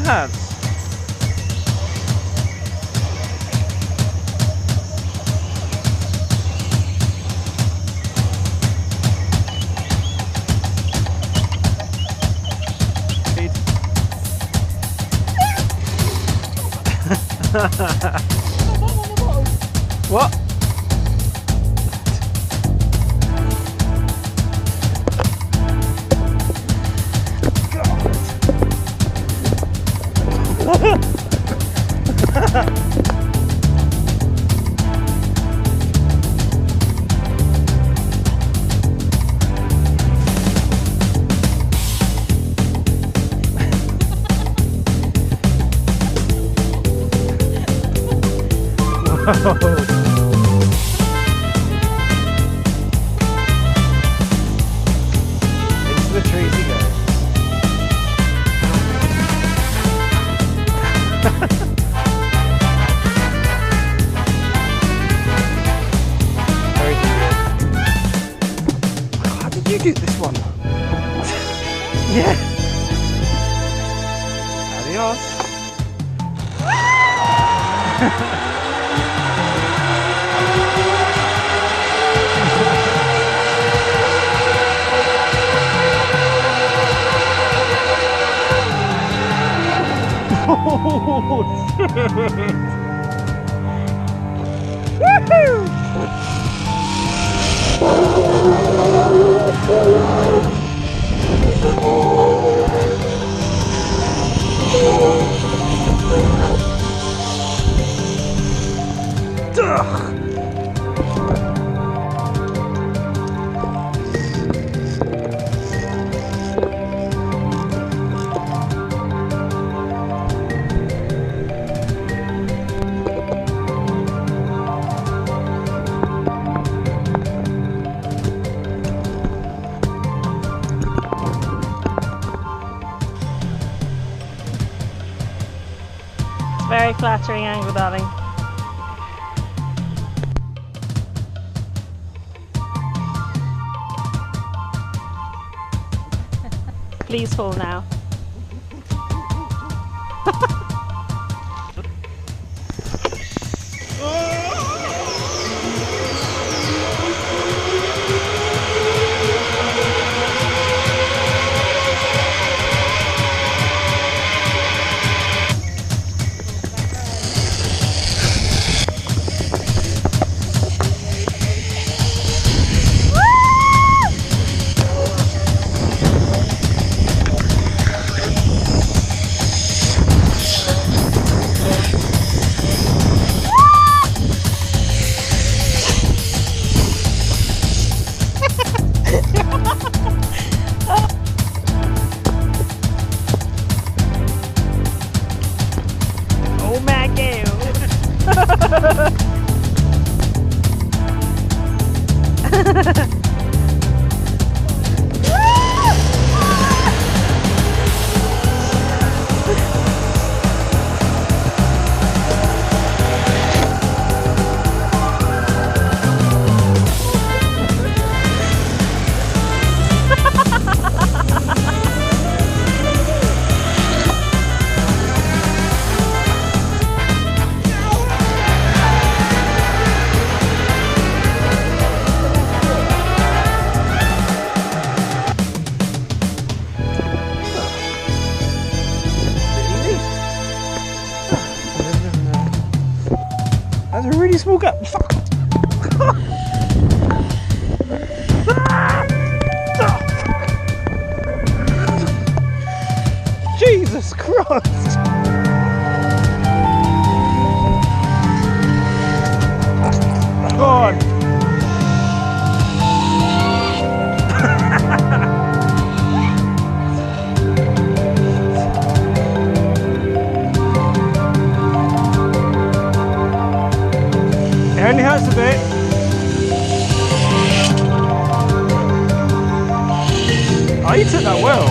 has. What? Into the trees he goes. Very good. How did you do this one? Yeah. Adios. Very flattering angle, darling. Please fall now. Oh my god! That's a really small gap. Fuck. Jesus Christ. Go on. It only hurts a bit. Oh, you took that well.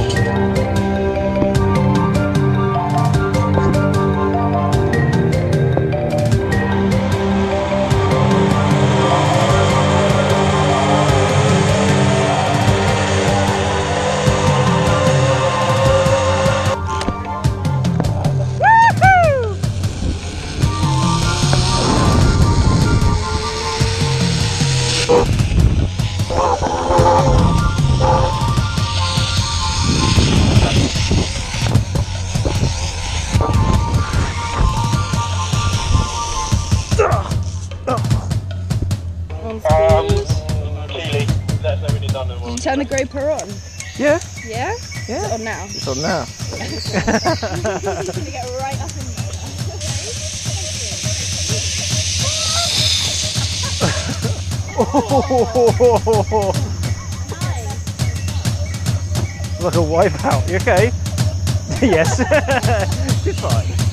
you turn the GoPro on? Yeah. Yeah? Yeah. Is it on now? It's on now. He's gonna get right up in there. Oh, like a wipeout. You okay? Yes. You're fine.